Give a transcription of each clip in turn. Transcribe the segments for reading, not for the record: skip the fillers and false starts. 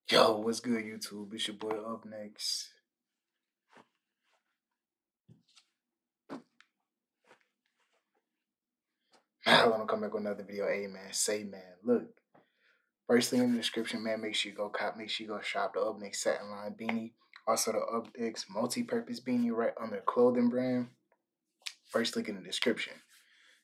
Yo, what's good, YouTube? It's your boy Up Next. I want to come back with another video. Hey, man, look. First thing in the description, man, make sure you go cop, make sure you go shop the Up Next satin line beanie. Also, the Up Next multi-purpose beanie right under clothing brand. First link in the description.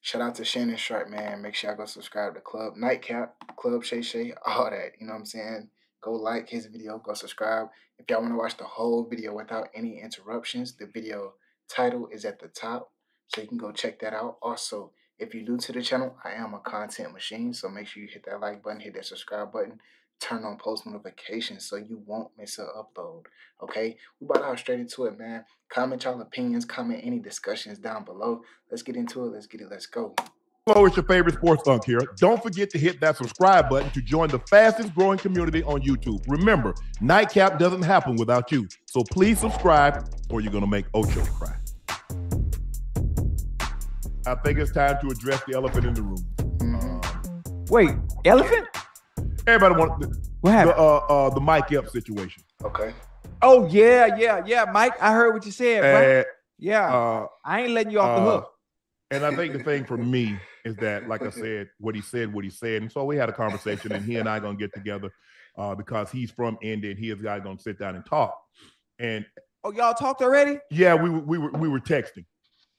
Shout out to Shannon, Sharpe, man. Make sure y'all go subscribe to Club Nightcap, Club Shay, all that. You know what I'm saying? Go like his video, go subscribe. If y'all want to watch the whole video without any interruptions, the video title is at the top, so you can go check that out. Also, if you're new to the channel, I am a content machine, so make sure you hit that like button, hit that subscribe button, turn on post notifications so you won't miss an upload, okay? We about to hop straight into it, man. Comment y'all opinions, comment any discussions down below. Let's get into it. Let's go. Hello, it's your favorite sports unk here. Don't forget to hit that subscribe button to join the fastest growing community on YouTube. Remember, Nightcap doesn't happen without you. So please subscribe or you're going to make Ocho cry. I think it's time to address the elephant in the room. Wait, elephant? Everybody wants What happened? the Mike Epps situation. Okay. Oh, yeah, Mike. I heard what you said, bro. Yeah. I ain't letting you off the hook. And I think the thing for me is that, like I said, what he said. And so we had a conversation, and he and I going to get together because he's from Indy, and he is going to sit down and talk. And oh, y'all talked already? Yeah, we were texting.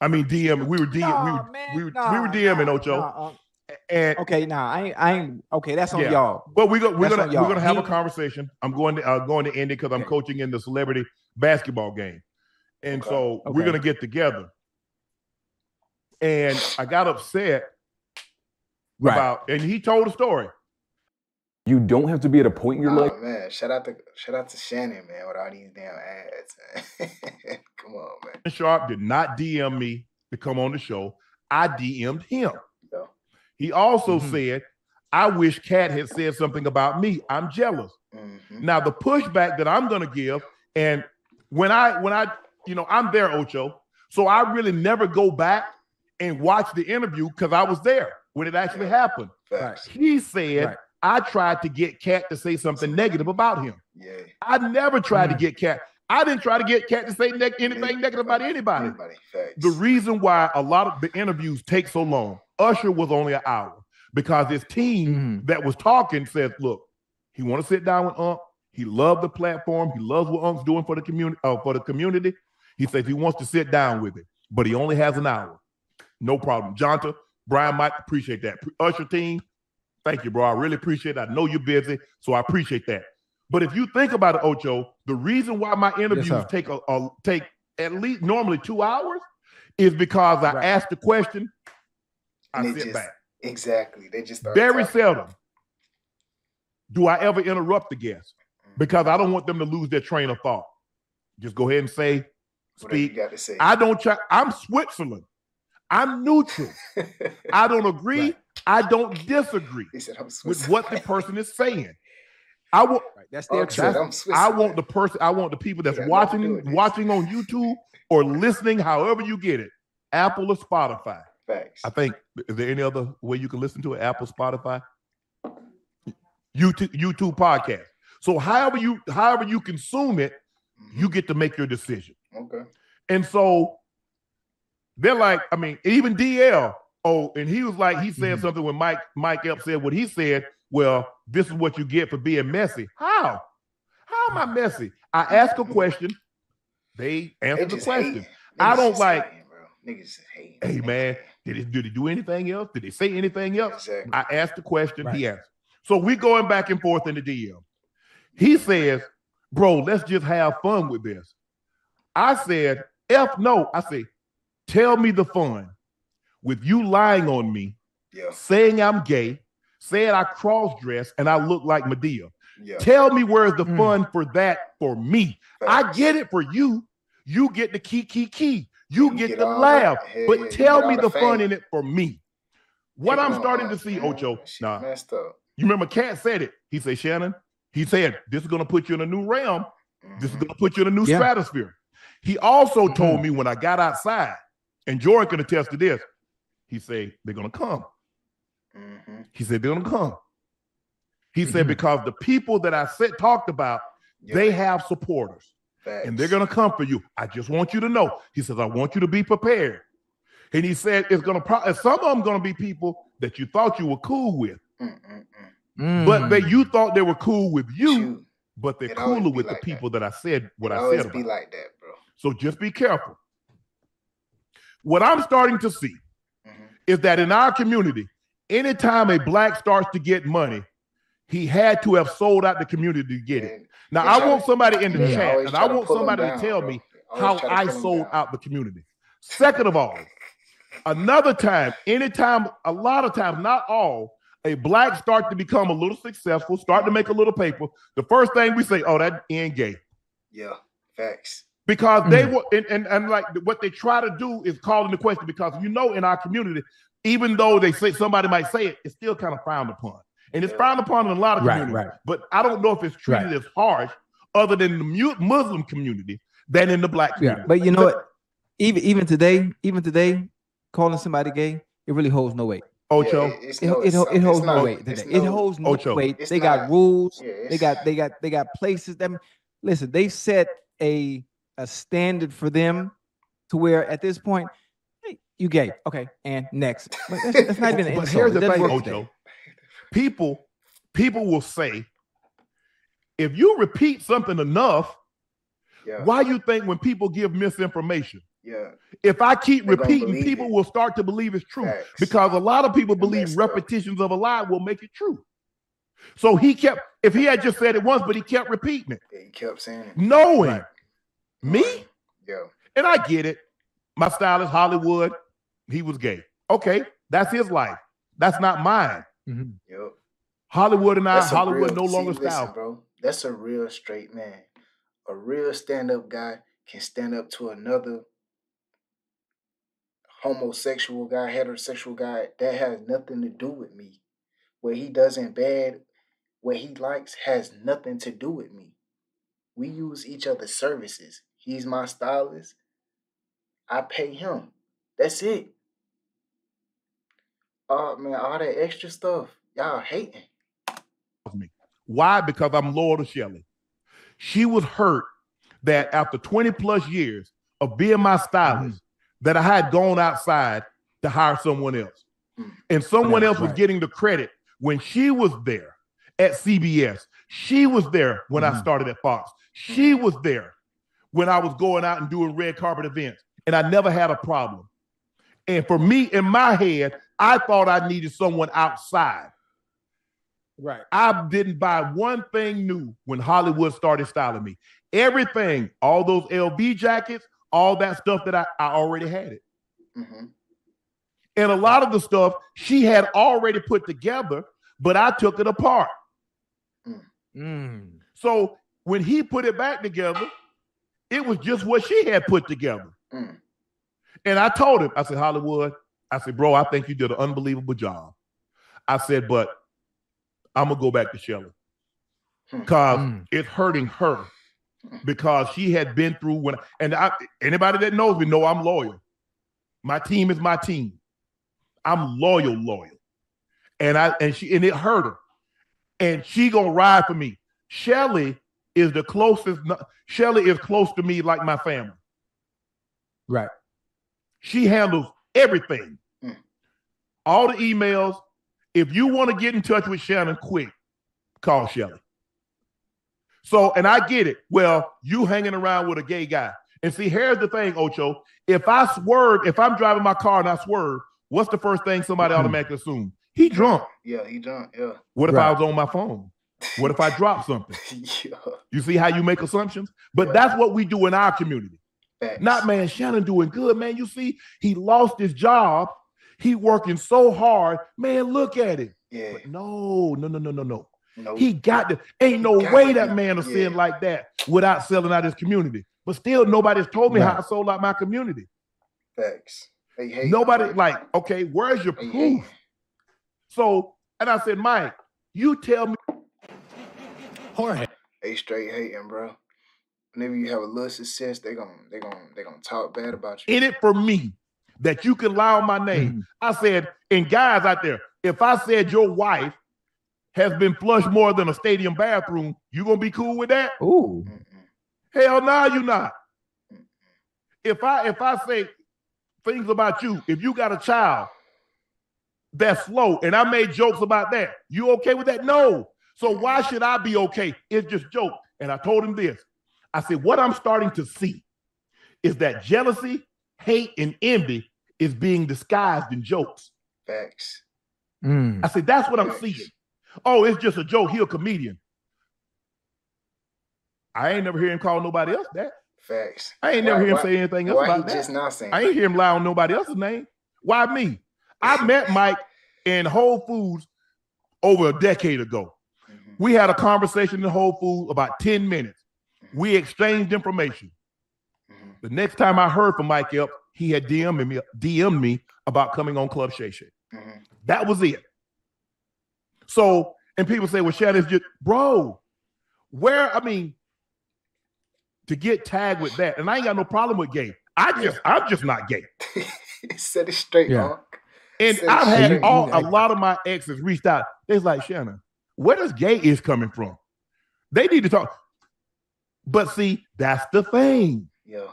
I mean, DM. We were DMing Ocho. And okay, I ain't. Okay, that's on y'all. But we're gonna have a conversation. I'm going to Indy because I'm coaching in the celebrity basketball game, and so we're gonna get together. And I got upset about, and he told a story. You don't have to be at a point in your life. Man, shout out to Shannon, man, with all these damn ads. Come on, man. Sharpe did not DM me to come on the show. I DM'd him. No. He also said, I wish Katt had said something about me. I'm jealous. Now, the pushback that I'm going to give, and when I, I'm there, Ocho, so I really never go back and watch the interview because I was there when it actually happened. Facts. He said, I tried to get Katt to say something negative about him. Yeah. I never tried to get Katt. I didn't try to get Katt to say anything negative about anybody. The reason why a lot of the interviews take so long, Usher was only an hour because his team that was talking said, look, he want to sit down with Unc. He loved the platform. He loves what Unc's doing for the community. He says he wants to sit down with it, but he only has an hour. No problem. Jonta, Brian, Mike, appreciate that. Usher team, thank you, bro. I really appreciate it. I know you're busy, so I appreciate that. But if you think about it, Ocho, the reason why my interviews take at least normally 2 hours is because I ask the question, I sit back. Exactly. They just very seldom do I ever interrupt the guest because I don't want them to lose their train of thought. Just go ahead and say, speak. You got to say. I don't try. I'm Switzerland. I'm neutral. I don't agree. I don't disagree with what the person is saying. I want that's their choice. I want the people that's watching on YouTube or listening, however you get it, Apple or Spotify. Facts. I think, is there any other way you can listen to it? Apple, Spotify, YouTube podcast. So however you consume it, you get to make your decision. Okay. And so they're like, I mean, even DL. Oh, and he was like, he said something when Mike Epps said what he said. Well, this is what you get for being messy. How? How am I messy? I ask a question. They answer the question. I don't like. Hating, bro. Niggas hating. Hey, man, did he do anything else? Did he say anything else? Exactly. I asked the question. He answered. So we going back and forth in the DM. He says, bro, let's just have fun with this. I said, no. I say, tell me the fun with you lying on me, saying I'm gay, saying I cross-dress and I look like Medea. Yeah. Tell me where's the fun for that for me. I get it for you. You get the key. You get the laugh. But tell me the fun in it for me. What I'm starting to see, Ocho, messed up. You remember Katt said it. He said, Shannon, he said, this is going to put you in a new realm. This is going to put you in a new stratosphere. He also told me when I got outside, and Jordan can attest to this, he said, they're going to come. He said, they're going to come. He said, because the people that I talked about, they have supporters. Facts. And they're going to come for you. I just want you to know. He says, I want you to be prepared. And he said, it's going to some of them going to be people that you thought you were cool with. But you thought they were cool with you, but they're cooler with the people that I said what I said about. Be like that, bro. So just be careful. What I'm starting to see is that in our community, anytime a black starts to get money, he had to have sold out the community to get it. Now, I want somebody in the chat, and I want somebody to tell me how I sold out the community. Second of all, another time, anytime, a lot of times, not all, a black start to become a little successful, start to make a little paper, the first thing we say, oh, that ain't gay. Yeah, facts. Because they were, and like what they try to do is call into question, because in our community, even though they say somebody might say it, it's still kind of frowned upon. And it's frowned upon in a lot of communities. But I don't know if it's treated as harsh other than the Muslim community than in the black community. But you know what? Even today, calling somebody gay, it really holds no weight. Ocho, it holds no weight today. It holds no weight. They got rules. They got places. Listen, they set a standard for them to where at this point, hey, you gay, okay, and next. But that's not even an insult. Here's the thing, Ocho. People will say, if you repeat something enough, why you think when people give misinformation? If I keep repeating, people will start to believe it's true. Facts. Because a lot of people believe repetitions of a lie will make it true. So if he had just said it once, but he kept repeating it. He kept saying it. Knowing me? Yeah. And I get it. My style is Hollywood. He was gay. Okay, that's his life. That's not mine. Yep. Hollywood and Hollywood no longer style. Listen, bro, that's a real straight man. A real stand-up guy can stand up to another homosexual guy, heterosexual guy. That has nothing to do with me. What he does in bed, what he likes, has nothing to do with me. We use each other's services. He's my stylist. I pay him. That's it. Oh, man, all that extra stuff, y'all hating. Why? Because I'm loyal to Shelly. She was hurt that after 20 plus years of being my stylist, that I had gone outside to hire someone else. And someone else was getting the credit when she was there at CBS. She was there when I started at Fox. She was there when I was going out and doing red carpet events. And I never had a problem. And for me, in my head, I thought I needed someone outside. Right. I didn't buy one thing new when Hollywood started styling me. Everything, all those LV jackets, all that stuff that I already had it. And a lot of the stuff she had already put together, but I took it apart. So when he put it back together, it was just what she had put together. And I told him, I said, Hollywood, I said, bro, I think you did an unbelievable job. I said, but I'm going to go back to Shelly because it's hurting her because she had been through anybody that knows me know I'm loyal. My team is my team. I'm loyal. And it hurt her. And she going to ride for me. Shelly is the closest. Shelly is close to me like my family. Right. She handles everything. All the emails. If you want to get in touch with Shannon quick, call Shelly. So, and I get it. Well, you hanging around with a gay guy. And see, here's the thing, Ocho. If I'm driving my car and I swerve, what's the first thing somebody automatically assumes? He drunk. Yeah, he drunk. Yeah. What if I was on my phone? What if I dropped something? You see how you make assumptions? But that's what we do in our community. Facts. Not, man, Shannon doing good, man. You see, he lost his job. He working so hard. Man, look at it. Yeah. But no. Nope. He got to. Ain't no way that man is sin like that without selling out his community. But still, nobody's told me how I sold out my community. Facts. Nobody okay, where's your proof? So, and I said, Mike, you tell me. Jorge. They straight hating, bro. Whenever you have a little success, they gonna talk bad about you. In it for me that you can lie on my name. I said, and guys out there, if I said your wife has been flushed more than a stadium bathroom, you gonna be cool with that? Ooh. Hell no, you not. If I say things about you, if you got a child that's slow and I made jokes about that, you okay with that? No. So why should I be okay? It's just joke. And I told him this. I said, what I'm starting to see is that jealousy, hate, and envy is being disguised in jokes. Facts. I said, that's what I'm seeing. Oh, it's just a joke. He a comedian. I ain't never hear him call nobody else that. Facts. I ain't never hear him say anything else about that. Just now saying I ain't hear him lie on nobody else's name. Why me? I met Mike in Whole Foods over a decade ago. We had a conversation in Whole Foods about 10 minutes. We exchanged information. The next time I heard from Mike Epps, he had DM'd me about coming on Club Shay Shay. That was it. So, and people say, well, Shannon's just, bro, to get tagged with that, and I ain't got no problem with gay. I'm just not gay. Set it straight, Mark. And I've had a lot of my exes reached out. They're like, Shannon, where does gay is coming from? They need to talk. But see, that's the thing. Yeah.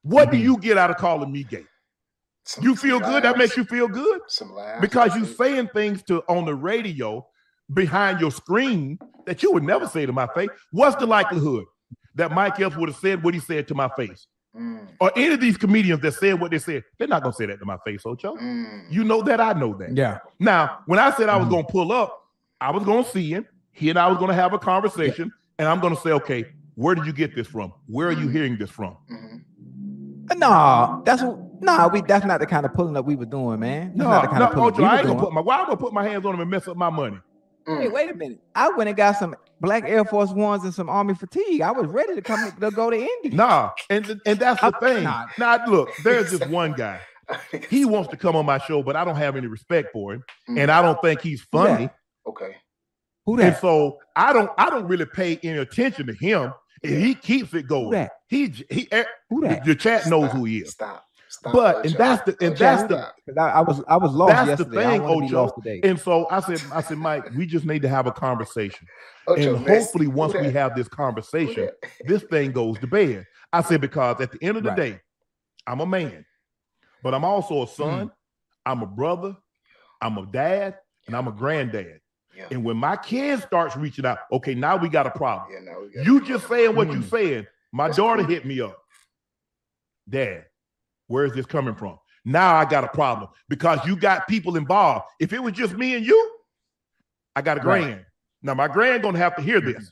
What do you get out of calling me gay? You feel good? That makes you feel good? Some laughs. Because you saying things on the radio behind your screen that you would never say to my face. What's the likelihood that Mike Epps would have said what he said to my face? Or any of these comedians that said what they said, they're not going to say that to my face, Ocho. You know that, I know that. Yeah. Now, when I said I was going to pull up, I was going to see him. He and I was going to have a conversation, and I'm going to say, okay, where did you get this from? Where are you hearing this from? That's not the kind of pulling up we were doing, man. That's not the kind of pulling Ocho, I ain't gonna why am I gonna put my hands on him and mess up my money? Hey, wait a minute. I went and got some black Air Force Ones and some Army fatigue. I was ready to go to Indy. And that's the thing. Now, look, there's this one guy. He wants to come on my show, but I don't have any respect for him, and I don't think he's funny. Okay. Who that? And so I don't really pay any attention to him. And he keeps it going. Who that? Who that? The chat knows who he is. Stop. But that's the I was lost. That's yesterday. the thing, Ocho. And so I said, Mike, we just need to have a conversation. Ocho, and hopefully once we have this conversation, this thing goes to bed. I said, because at the end of the day, I'm a man, but I'm also a son. I'm a brother. I'm a dad, and I'm a granddad. Yeah. And when my kid starts reaching out, okay, now we got a problem. You just saying what you saying. My daughter hit me up. Dad, where is this coming from? Now I got a problem because you got people involved. If it was just me and you, I got a grand. Now my grand gonna have to hear this.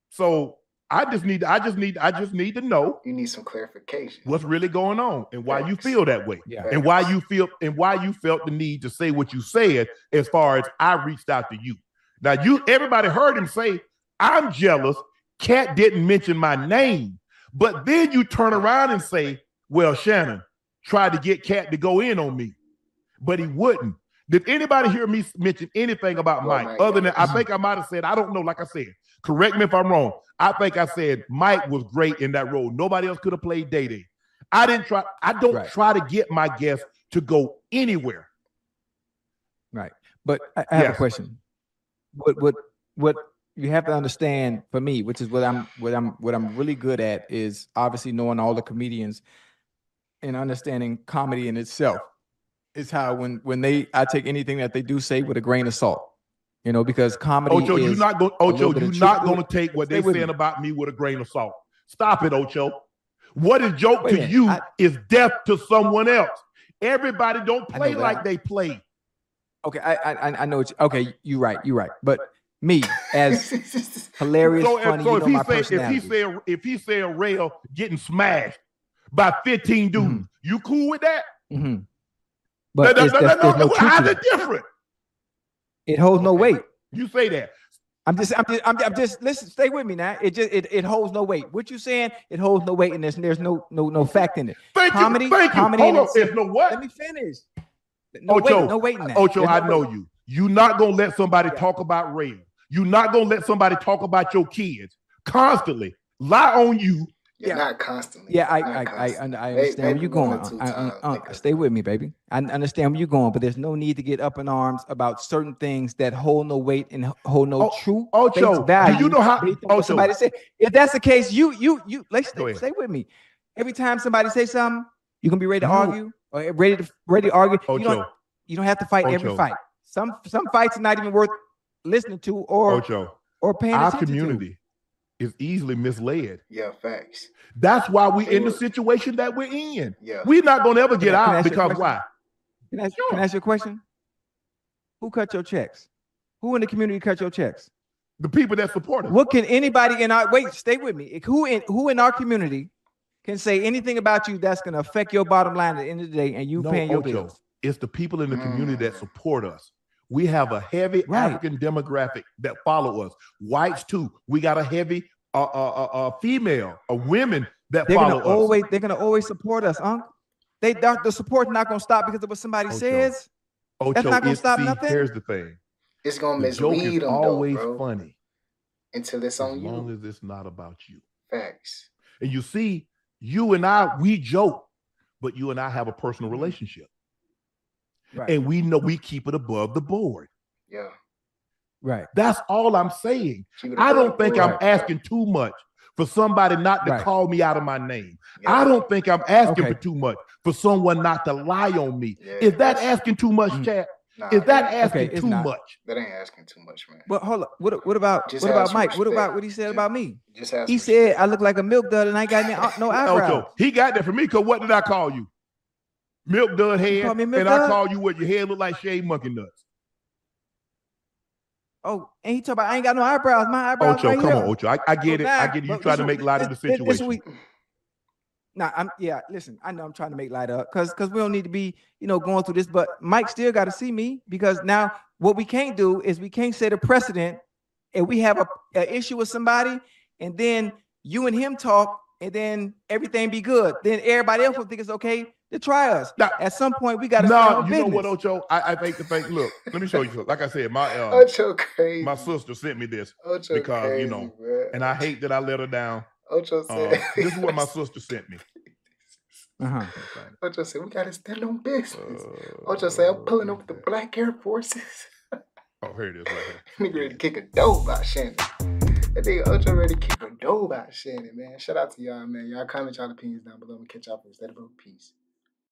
So I just need to know. You need some clarification. What's really going on and why you feel that way. And why you felt the need to say what you said as far as I reached out to you. Now everybody heard him say, I'm jealous. Katt didn't mention my name. But then you turn around and say, well, Shannon tried to get Katt to go in on me, but he wouldn't. Did anybody hear me mention anything about Mike? Other than I think I might have said, I don't know, like I said, correct me if I'm wrong. I think I said Mike was great in that role. Nobody else could have played Day-Day. I don't try to get my guests to go anywhere. Right. But I have a question. What you have to understand for me, which is what I'm really good at, is obviously knowing all the comedians and understanding comedy in itself. Is how when I take anything that they do say with a grain of salt. You know, because comedy Ocho, is... you're not going to take what they're saying about me with a grain of salt. Stop it, Ocho. What is joke to you is death to someone else. Everybody don't play like they play. Okay, I know. Okay, you're right. But me, as hilarious, funny, so you know my personality. If he say a rail getting smashed by 15 dudes, you cool with that? But there's no how's it different? It holds no weight. You say that. I'm just listen, stay with me now. It holds no weight. What you saying? It holds no weight, and there's no fact in it. Thank you. Hold on. There's no what? Let me finish. No weight in that. Ocho, I know you. You're not gonna let somebody talk about rail. You're not gonna let somebody talk about your kids constantly, lie on you, Yeah, not constantly. Yeah, I understand where you're going. Stay with me, baby. I understand where you're going, but there's no need to get up in arms about certain things that hold no weight and hold no true face value. Do you know how? What somebody said? If that's the case, you stay with me. Every time somebody says something, you're gonna be ready to argue or ready to argue. You don't have to fight every fight. Some fights are not even worth listening to or paying attention to. Our community is easily misled. Yeah, facts. That's why we in the situation that we're in. Yeah. We're not gonna ever get out because why? Can I ask you a question? Who cut your checks? Who in the community cut your checks? The people that support us. What can anybody in our stay with me? Who in our community can say anything about you that's gonna affect your bottom line at the end of the day and you paying your bills? It's the people in the community that support us. We have a heavy African demographic that follow us. Whites too. We got a heavy female, women that follow us. They're gonna always support us, The support's not gonna stop because of what somebody says. That's not gonna stop nothing. Here's the thing. It's gonna mislead them, always bro. Funny until it's on you. As long as it's not about you. Facts. And you see, you and I, we joke, but you and I have a personal relationship. Right. And we know we keep it above the board. Yeah. Right. That's all I'm saying. I don't think I'm asking too much for somebody not to call me out of my name. Yeah. I don't think I'm asking for too much for someone not to lie on me. Yeah, is that asking too much, chat? Nah, is that asking too much? That ain't asking too much, man. But hold up. What about Mike? What about what he said about me? He said I look like a milk dud and I ain't got no eyebrows. He got that from me because what did I call you? Milk dud head, I call you what your head look like shaved monkey nuts. Oh, and he talk about I ain't got no eyebrows. My eyebrows Ocho, come on, Ocho. I get it. I get it. You try to make light of the situation. Listen, I know I'm trying to make light up because we don't need to be, going through this, but Mike still got to see me because now what we can't do is we can't set a precedent and we have an issue with somebody and then you and him talk and then everything be good. Then everybody else will think it's okay to try us. Now, at some point, we got to know what, Ocho? I think look, let me show you. Like I said, my sister sent me this Ocho because crazy, and I hate that I let her down. Ocho said, this is what my sister sent me. Ocho said, we got to stand on business. Ocho said, I'm pulling up with the Black Air Forces. Here it is right here. Nigga ready to kick a dope out Shannon. That nigga Ocho ready to kick a dope out Shannon, man. Shout out to y'all, man. Y'all comment y'all opinions down below and catch y'all for instead of peace.